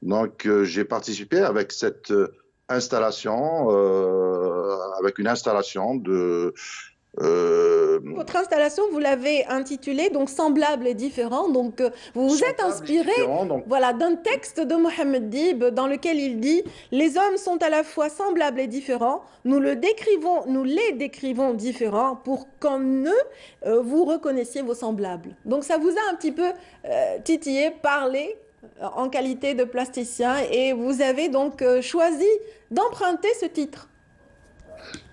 Donc, j'ai participé avec cette installation, avec une installation de... Votre installation, vous l'avez intitulée donc semblable et différent. Donc, vous vous êtes inspiré, voilà, d'un texte de Mohamed Dib dans lequel il dit « Les hommes sont à la fois semblables et différents. Nous les décrivons différents pour qu'en eux, vous reconnaissiez vos semblables. » Donc, ça vous a un petit peu titillé, parlé en qualité de plasticien et vous avez donc choisi d'emprunter ce titre.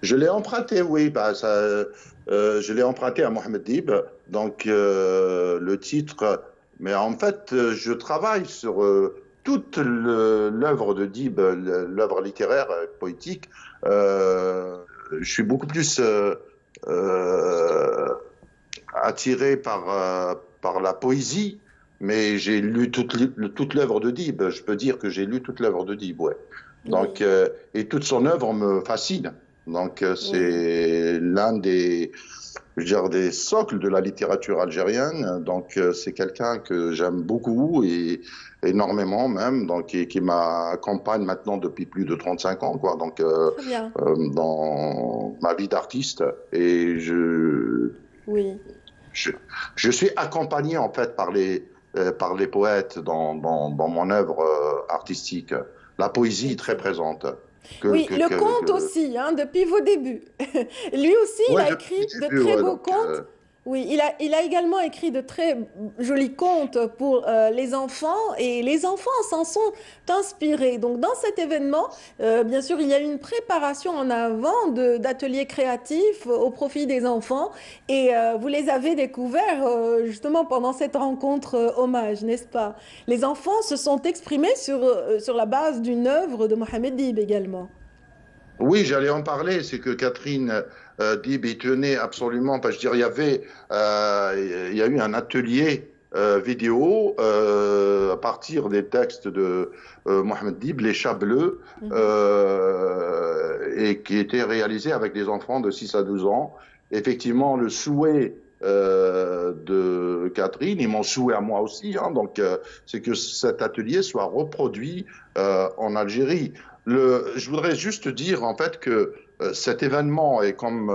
Je l'ai emprunté, oui. Je l'ai emprunté à Mohamed Dib, donc le titre. Mais en fait, je travaille sur toute l'œuvre de Dib, l'œuvre littéraire, poétique. Je suis beaucoup plus attiré par la poésie, mais j'ai lu toute l'œuvre de Dib. Je peux dire que j'ai lu toute l'œuvre de Dib, ouais. Donc, et toute son œuvre me fascine. Donc, c'est l'un des socles de la littérature algérienne. Donc, c'est quelqu'un que j'aime beaucoup et énormément même, donc, et qui m'accompagne maintenant depuis plus de 35 ans, quoi. Donc, dans ma vie d'artiste. Et je suis accompagné, en fait, par les poètes dans mon œuvre artistique. La poésie est très présente. Le conte aussi, hein, depuis vos débuts. Lui aussi, il a écrit de très beaux contes. Oui, il a également écrit de très jolis contes pour les enfants et les enfants s'en sont inspirés. Donc dans cet événement, bien sûr, il y a eu une préparation en avant d'ateliers créatifs au profit des enfants et vous les avez découverts justement pendant cette rencontre hommage, n'est-ce pas? Les enfants se sont exprimés sur la base d'une œuvre de Mohamed Dib également. Oui, j'allais en parler. C'est que Catherine Dib y tenait absolument. Parce que je veux dire, il y a eu un atelier vidéo à partir des textes de Mohamed Dib, Les Chats Bleus, Mhm. et qui était réalisé avec des enfants de 6 à 12 ans. Effectivement, le souhait de Catherine, et mon souhait à moi aussi, hein, donc, c'est que cet atelier soit reproduit en Algérie. Je voudrais juste dire en fait que cet événement est comme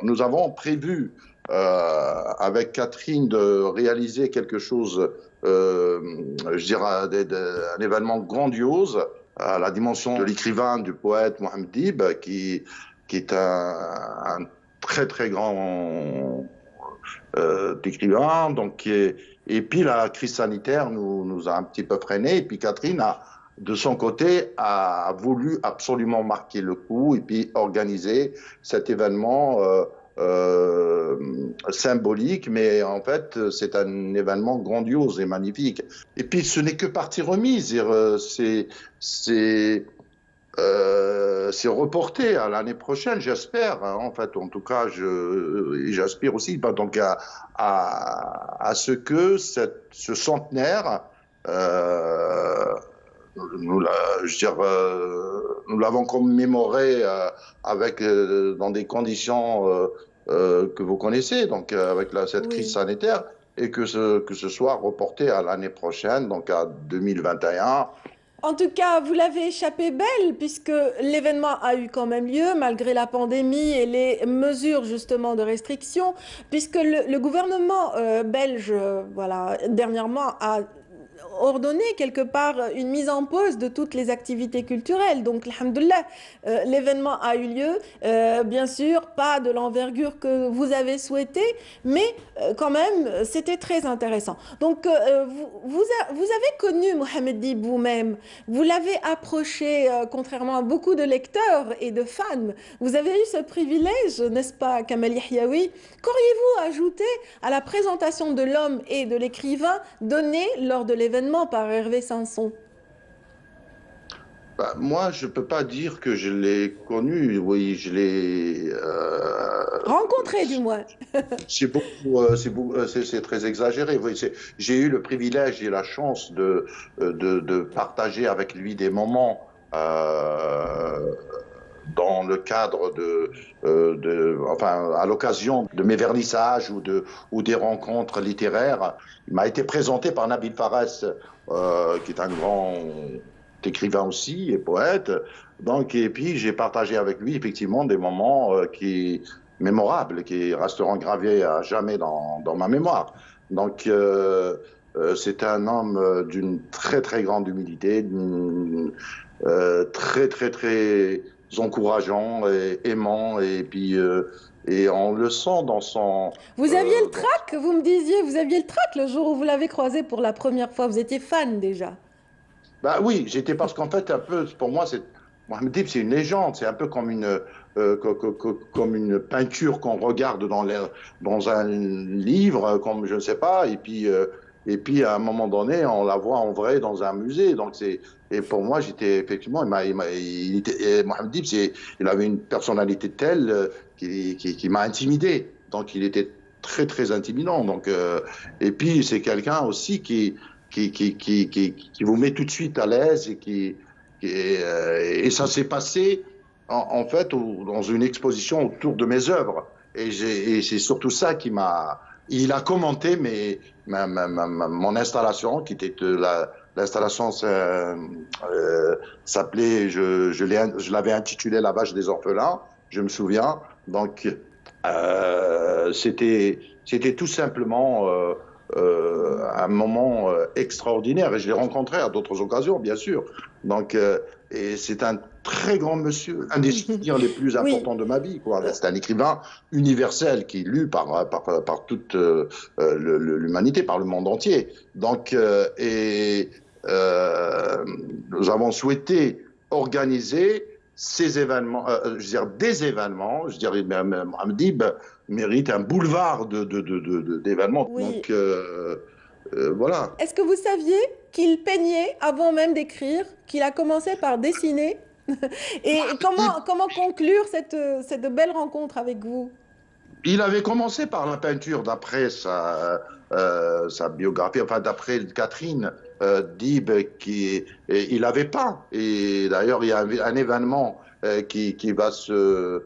nous avons prévu avec Catherine de réaliser quelque chose, je dirais un événement grandiose à la dimension de l'écrivain, du poète Mohamed Dib, qui est un très très grand écrivain. Donc, et puis la crise sanitaire nous a un petit peu freinés. Et puis Catherine de son côté, a voulu absolument marquer le coup et puis organiser cet événement symbolique, mais en fait, c'est un événement grandiose et magnifique. Et puis, ce n'est que partie remise. C'est c'est reporté à l'année prochaine, j'espère. Hein, en fait, en tout cas, j'aspire aussi donc à ce que ce centenaire nous l'avons commémoré avec dans des conditions que vous connaissez, donc avec cette crise Oui. sanitaire, et que ce soit reporté à l'année prochaine, donc à 2021. En tout cas, vous l'avez échappé belle puisque l'événement a eu quand même lieu malgré la pandémie et les mesures justement de restriction, puisque le gouvernement belge, voilà, dernièrement a ordonné quelque part une mise en pause de toutes les activités culturelles. Donc, alhamdoulilah, l'événement a eu lieu. Bien sûr, pas de l'envergure que vous avez souhaité, mais quand même, c'était très intéressant. Donc, vous avez connu Mohamed Dib vous-même. Vous l'avez approché, contrairement à beaucoup de lecteurs et de fans. Vous avez eu ce privilège, n'est-ce pas, Kamal Yahyaoui? Qu'auriez-vous ajouté à la présentation de l'homme et de l'écrivain donnée lors de l'événement par Hervé Sanson? Bah, moi, je peux pas dire que je l'ai connu. Oui, je l'ai. Rencontré, du moins. C'est très exagéré. Oui, j'ai eu le privilège et la chance de partager avec lui des moments dans le cadre enfin, à l'occasion de mes vernissages ou des rencontres littéraires. Il m'a été présenté par Nabil Fares, qui est un grand écrivain aussi et poète. Donc, et puis j'ai partagé avec lui effectivement des moments mémorables, qui resteront gravés à jamais dans ma mémoire. Donc, c'est un homme d'une très très grande humilité, très très très encourageant et aimant, et puis et on le sent dans son. Vous aviez le trac, vous me disiez, vous aviez le trac le jour où vous l'avez croisé pour la première fois. Vous étiez fan déjà. Bah oui, parce qu'en fait, un peu, pour moi, Mohamed Dib, c'est une légende. C'est un peu comme comme une peinture qu'on regarde dans un livre, comme je ne sais pas, et puis à un moment donné, on la voit en vrai dans un musée. Donc et pour moi, j'étais effectivement, Mohamed Dib, il avait une personnalité telle qui m'a intimidé. Donc il était très très intimidant. Donc et puis c'est quelqu'un aussi qui vous met tout de suite à l'aise et ça s'est passé en fait dans une exposition autour de mes œuvres, et c'est surtout ça il a commenté mon installation, qui était l'installation s'appelait, je l'avais intitulé La Vache des Orphelins, je me souviens. Donc c'était tout simplement un moment extraordinaire. Et je l'ai rencontré à d'autres occasions, bien sûr. Donc, et c'est un très grand monsieur, un des souvenirs les plus importants de ma vie, quoi. C'est un écrivain universel qui est lu par toute l'humanité, par le monde entier. Donc, nous avons souhaité organiser ces événements, je veux dire des événements. Je dirais même Mohamed Dib mérite un boulevard d'événements. Oui. Donc voilà. Est-ce que vous saviez qu'il peignait avant même d'écrire, qu'il a commencé par dessiner? Et comment conclure cette belle rencontre avec vous? Il avait commencé par la peinture d'après sa biographie, enfin d'après Catherine Dib, il avait peint. Et d'ailleurs, il y a un événement qui va se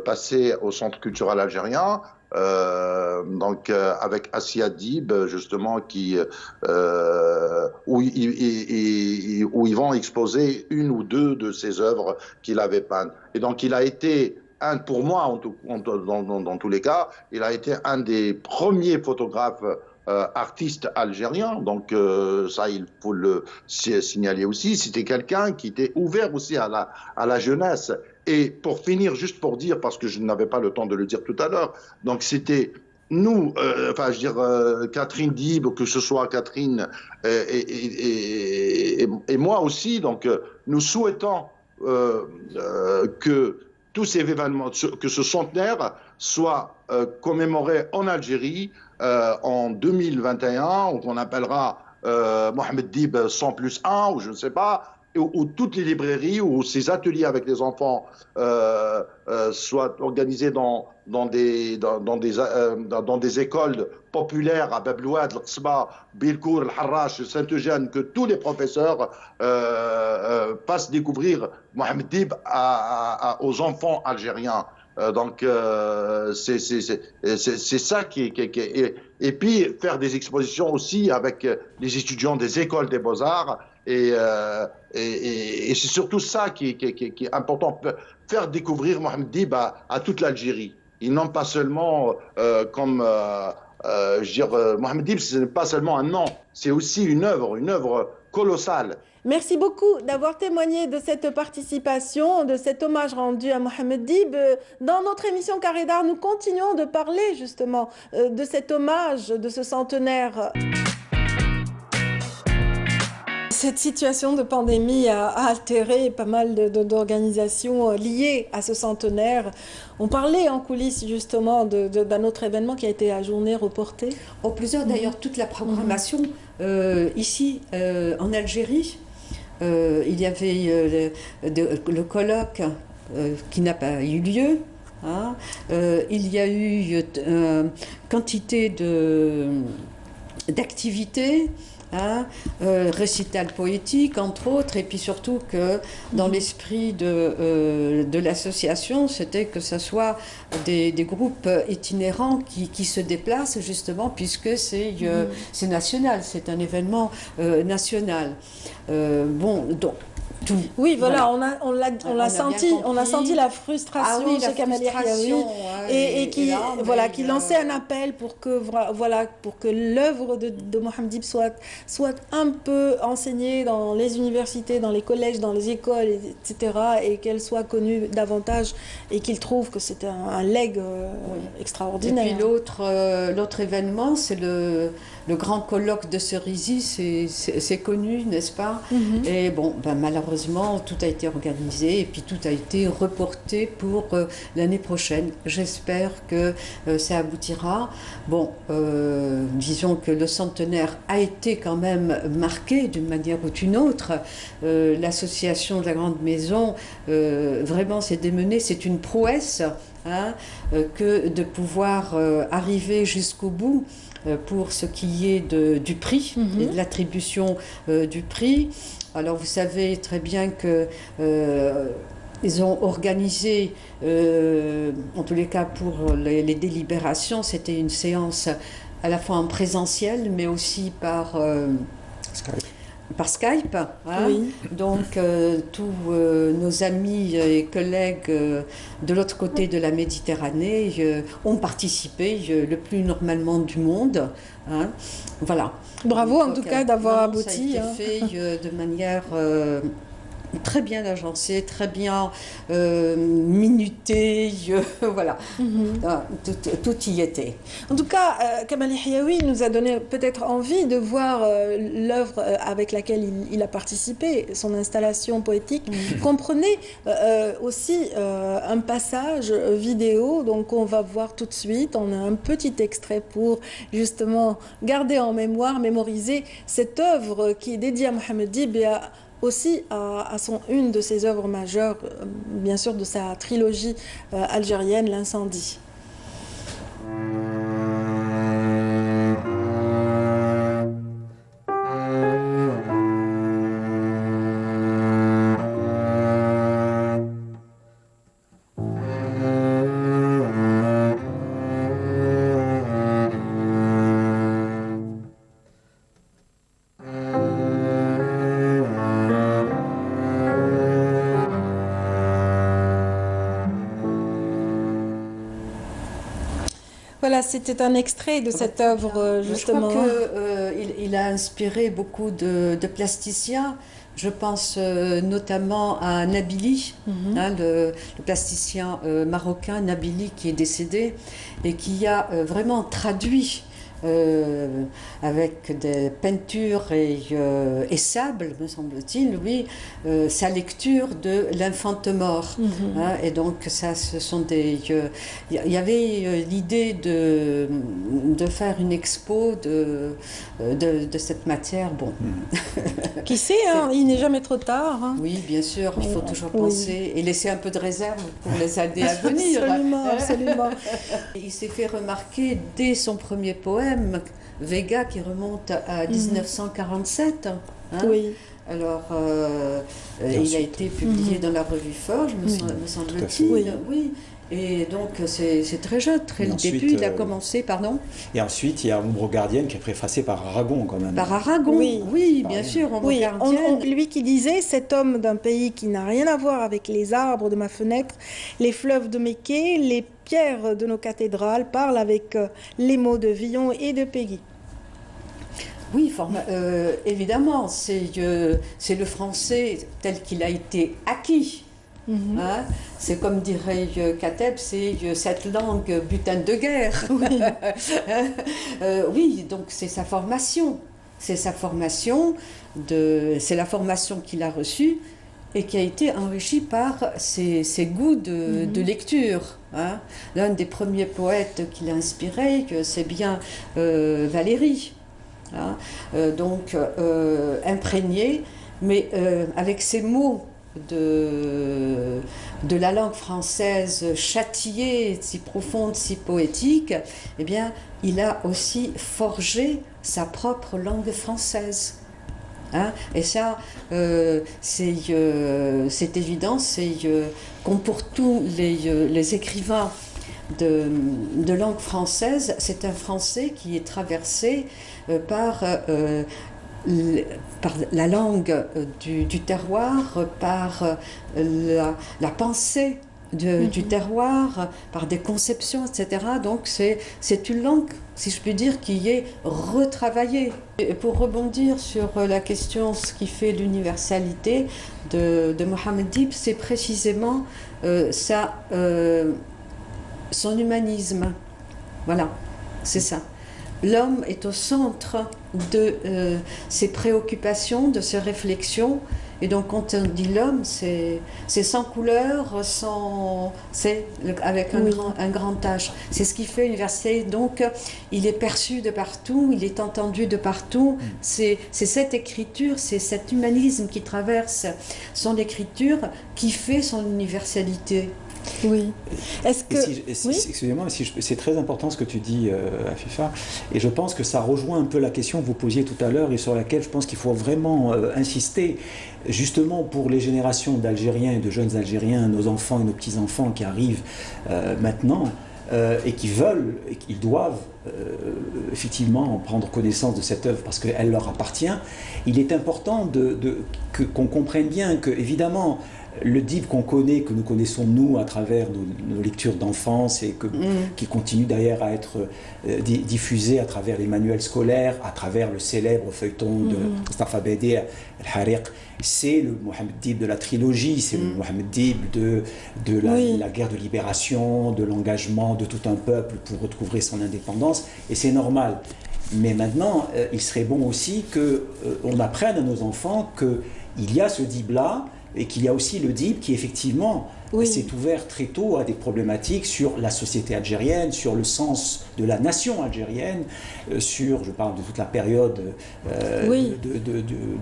passer au Centre culturel algérien, donc avec Assia Dib, justement, où ils vont exposer une ou deux de ses œuvres qu'il avait peintes. Et donc, il a été pour moi, dans tous les cas, il a été un des premiers photographes artistes algériens. Donc ça, il faut le signaler aussi. C'était quelqu'un qui était ouvert aussi à la jeunesse. Et pour finir, juste pour dire, parce que je n'avais pas le temps de le dire tout à l'heure, donc c'était nous, enfin je veux dire Catherine Dib, que ce soit Catherine et moi aussi, donc nous souhaitons que tous ces événements, que ce centenaire soit commémoré en Algérie en 2021, qu'on appellera Mohamed Dib 100+1, ou je ne sais pas, où toutes les librairies, où ces ateliers avec les enfants soient organisés dans des écoles populaires à Bab Louad, L'Qsba, Bilkour, Al-Harrach, Saint-Eugène, que tous les professeurs fassent découvrir Mohamed Dib aux enfants algériens. Donc c'est ça et puis faire des expositions aussi avec les étudiants des écoles des beaux-arts et c'est surtout ça qui est important, faire découvrir Mohamed Dib à toute l'Algérie. Ils n'ont pas seulement comme je veux dire, Mohamed Dib, ce n'est pas seulement un nom, c'est aussi une œuvre colossale. Merci beaucoup d'avoir témoigné de cette participation, de cet hommage rendu à Mohamed Dib. Dans notre émission Carré d'Art, nous continuons de parler justement de cet hommage, de ce centenaire. Cette situation de pandémie a altéré pas mal d'organisations liées à ce centenaire. On parlait en coulisses justement d'un autre événement qui a été ajourné, reporté. Au plusieurs d'ailleurs, toute la programmation ici en Algérie. Il y avait le colloque qui n'a pas eu lieu. Hein. Il y a eu quantité d'activités. Hein, récital poétique entre autres, et puis surtout que dans l'esprit de l'association, c'était que ce soit des groupes itinérants qui se déplacent justement, puisque c'est national, c'est un événement national. Bon, donc oui, voilà, on a senti la frustration chez Kamel Yahyaoui et qui lançait un appel pour que l'œuvre de Mohamed Dib soit un peu enseignée dans les universités, dans les collèges, dans les écoles, etc., et qu'elle soit connue davantage, et qu'il trouve que c'est un legs extraordinaire. Et puis l'autre événement, c'est le grand colloque de Cerisy, c'est connu, n'est-ce pas? Et bon, malheureusement, tout a été organisé et puis tout a été reporté pour l'année prochaine. J'espère que ça aboutira. Bon, disons que le centenaire a été quand même marqué d'une manière ou d'une autre. L'association de la Grande Maison, vraiment s'est démenée, c'est une prouesse hein, que de pouvoir arriver jusqu'au bout. Pour ce qui est du prix, et de l'attribution du prix. Alors vous savez très bien que ils ont organisé, en tous les cas pour les délibérations, c'était une séance à la fois en présentiel, mais aussi par par Skype. Hein. Oui. Donc, tous nos amis et collègues de l'autre côté de la Méditerranée ont participé le plus normalement du monde. Hein. Voilà. Bravo en Donc, tout cas d'avoir abouti. Ça a été fait de manière très bien agencée, très bien minutée, voilà. Tout y était. En tout cas, Kamal Hiaoui nous a donné peut-être envie de voir l'œuvre avec laquelle il a participé, son installation poétique. Comprenez aussi un passage vidéo, donc on va voir tout de suite. On a un petit extrait pour justement garder en mémoire, mémoriser cette œuvre qui est dédiée à Mohamed Dib et aussi à une de ses œuvres majeures, bien sûr de sa trilogie algérienne, L'Incendie. Voilà, c'était un extrait de cette œuvre, justement. Je crois qu'il a inspiré beaucoup de plasticiens. Je pense notamment à Nabili, hein, le plasticien marocain Nabili qui est décédé et qui a vraiment traduit avec des peintures et sable, me semble-t-il, oui, sa lecture de l'Infante mort. Hein, et donc, ça, ce sont des... Il y avait l'idée de faire une expo de cette matière. Bon. Qui sait, hein, il n'est jamais trop tard. Hein. Oui, bien sûr, il faut toujours penser et laisser un peu de réserve pour les années à venir. Absolument, absolument. Il s'est fait remarquer dès son premier poème, Vega, qui remonte à 1947. Hein. Oui. Alors, il a été publié dans la revue Forge, me semble-t-il. Oui. Et donc, c'est très jeune, très le début, il a commencé, pardon. Et ensuite, il y a Ombre gardienne qui est préfacée par Aragon, quand même. Par Aragon, oui, bien sûr, Ombre gardienne. Lui qui disait, cet homme d'un pays qui n'a rien à voir avec les arbres de ma fenêtre, les fleuves de mes quais, les pierres de nos cathédrales, parle avec les mots de Villon et de Péguy. Oui, évidemment, c'est le français tel qu'il a été acquis. Hein? C'est comme dirait Kateb, c'est cette langue butin de guerre. Oui, oui, donc c'est sa formation. C'est sa formation, c'est la formation qu'il a reçue et qui a été enrichie par ses goûts de lecture. Hein? L'un des premiers poètes qu'il a inspiré, c'est bien Valéry. Hein? Donc imprégné, mais avec ces mots de la langue française châtiée, si profonde, si poétique, eh bien, il a aussi forgé sa propre langue française. Hein? Et ça, c'est évident, c'est comme pour tous les écrivains de langue française, c'est un français qui est traversé par la langue du terroir, par la pensée du terroir, par des conceptions, etc. Donc c'est une langue, si je puis dire, qui est retravaillée. Et pour rebondir sur la question, ce qui fait l'universalité de Mohamed Dib, c'est précisément son humanisme. Voilà, c'est ça. L'homme est au centre de ses préoccupations, de ses réflexions. Et donc, quand on dit l'homme, c'est sans couleur, c'est avec un grand H. C'est ce qui fait l'universalité. Donc, il est perçu de partout, il est entendu de partout. C'est cette écriture, c'est cet humanisme qui traverse son écriture qui fait son universalité. Oui. Est-ce que... Excusez-moi, c'est très important ce que tu dis, Afifa, et je pense que ça rejoint un peu la question que vous posiez tout à l'heure et sur laquelle je pense qu'il faut vraiment insister, justement pour les générations d'Algériens et de jeunes Algériens, nos enfants et nos petits-enfants qui arrivent maintenant et qui veulent et qui doivent effectivement prendre connaissance de cette œuvre parce qu'elle leur appartient, il est important qu'on comprenne bien que, évidemment, le Dib qu'on connaît, que nous connaissons nous à travers nos lectures d'enfance et qui continue d'ailleurs à être diffusé à travers les manuels scolaires, à travers le célèbre feuilleton de Mustafa Bédé, Al-Hariq, c'est le Mohamed Dib de la trilogie, c'est le Mohamed Dib de la guerre de libération, de l'engagement de tout un peuple pour recouvrer son indépendance, et c'est normal. Mais maintenant, il serait bon aussi qu'on apprenne à nos enfants qu'il y a ce Dib-là, et qu'il y a aussi le Dib qui, effectivement, s'est ouvert très tôt à des problématiques sur la société algérienne, sur le sens de la nation algérienne, je parle de toute la période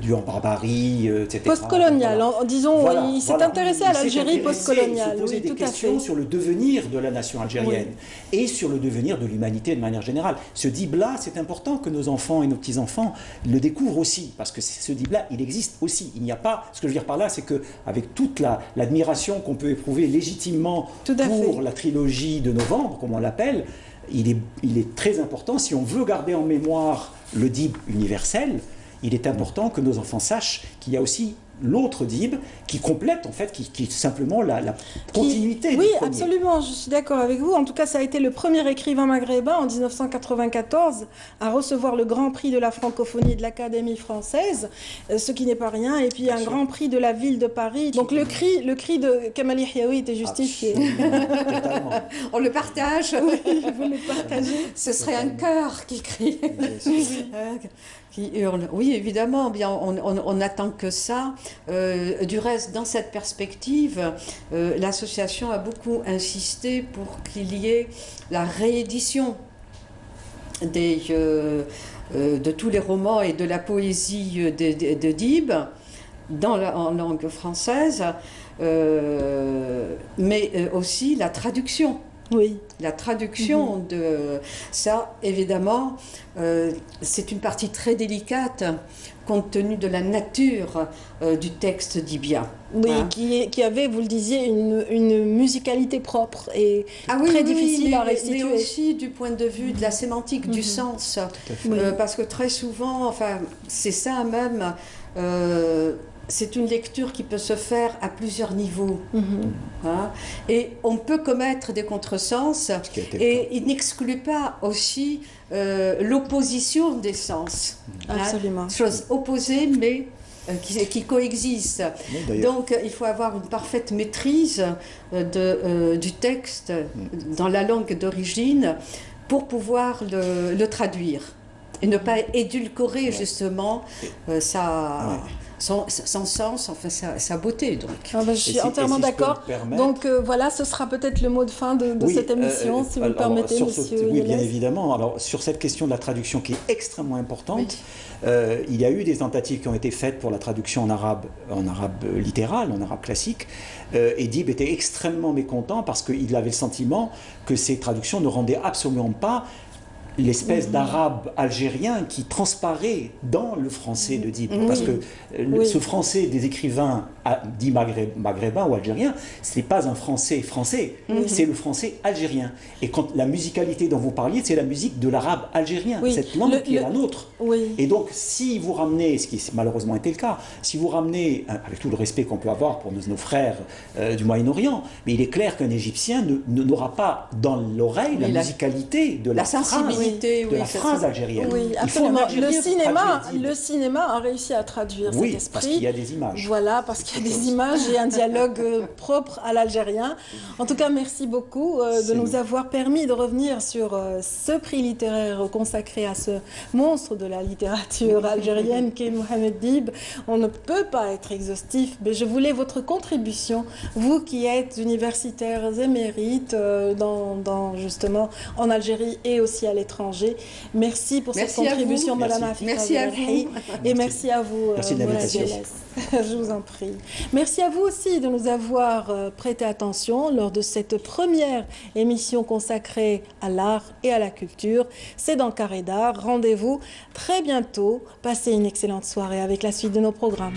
du en barbarie, etc. Postcolonial, voilà. Disons, il s'est intéressé à l'Algérie postcoloniale. Il s'est posé des questions sur le devenir de la nation algérienne et sur le devenir de l'humanité de manière générale. Ce Dib-là, c'est important que nos enfants et nos petits-enfants le découvrent aussi, parce que ce Dib-là, il existe aussi. Il n'y a pas, ce que je veux dire par là, c'est qu'avec toute l'admiration qu'on peut éprouver légitimement pour la trilogie de novembre, comme on l'appelle, il est très important, si on veut garder en mémoire le Dib universel, il est important que nos enfants sachent qu'il y a aussi l'autre Dib qui complète, en fait, qui est simplement la continuité du premier. Absolument, je suis d'accord avec vous. En tout cas, ça a été le premier écrivain maghrébin en 1994 à recevoir le Grand Prix de la francophonie de l'Académie française, ce qui n'est pas rien, et puis un Grand Prix de la ville de Paris. Donc le cri de Kamal Yahyaoui était justifié. On le partage. Oui, vous le partagez. Ce serait un cœur qui crie. Qui hurle. Oui, évidemment, bien, on n'attend que ça. Du reste, dans cette perspective, l'association a beaucoup insisté pour qu'il y ait la réédition de tous les romans et de la poésie de Dib en langue française, mais aussi la traduction. Oui. La traduction de ça, évidemment, c'est une partie très délicate compte tenu de la nature du texte d'Ibia. Oui, qui avait, vous le disiez, une musicalité propre et très difficile à restituer. Mais aussi du point de vue de la sémantique, du sens. Parce que très souvent, enfin, c'est ça même... c'est une lecture qui peut se faire à plusieurs niveaux. Et on peut commettre des contresens, et il n'exclut pas aussi l'opposition des sens. Absolument. Choses opposées, mais qui coexistent. Donc il faut avoir une parfaite maîtrise du texte dans la langue d'origine pour pouvoir le traduire. Et ne pas édulcorer justement son sens, enfin sa beauté. Donc. Je suis entièrement d'accord. Donc voilà, ce sera peut-être le mot de fin de cette émission, si vous le permettez, monsieur. Oui, bien évidemment. Alors, sur cette question de la traduction qui est extrêmement importante, il y a eu des tentatives qui ont été faites pour la traduction en arabe littéral, en arabe classique. Et Dib était extrêmement mécontent parce qu'il avait le sentiment que ces traductions ne rendaient absolument pas l'espèce d'arabe algérien qui transparaît dans le français de Dib. Parce que ce français des écrivains dits maghrébins ou algériens, ce n'est pas un français français, c'est le français algérien. Et quand la musicalité dont vous parliez, c'est la musique de l'arabe algérien, cette langue qui est la nôtre. Et donc, si vous ramenez, ce qui malheureusement été le cas, si vous ramenez, avec tout le respect qu'on peut avoir pour nos frères du Moyen-Orient, mais il est clair qu'un Égyptien n'aura pas dans l'oreille la musicalité de la phrase algérienne. Oui, absolument. Le cinéma a réussi à traduire cet esprit. Parce qu'il y a des images. Voilà, parce qu'il y a des images et un dialogue propre à l'algérien. En tout cas, merci beaucoup de nous avoir permis de revenir sur ce prix littéraire consacré à ce monstre de la littérature algérienne qu'est Mohamed Dib. On ne peut pas être exhaustif, mais je voulais votre contribution, vous qui êtes universitaires émérites justement en Algérie et aussi à l'étranger. Merci pour cette contribution, Madame Afika. Merci à vous. Et merci à vous, merci de l'invitation. Je vous en prie. Merci à vous aussi de nous avoir prêté attention lors de cette première émission consacrée à l'art et à la culture. C'est dans Carré d'Art. Rendez-vous très bientôt. Passez une excellente soirée avec la suite de nos programmes.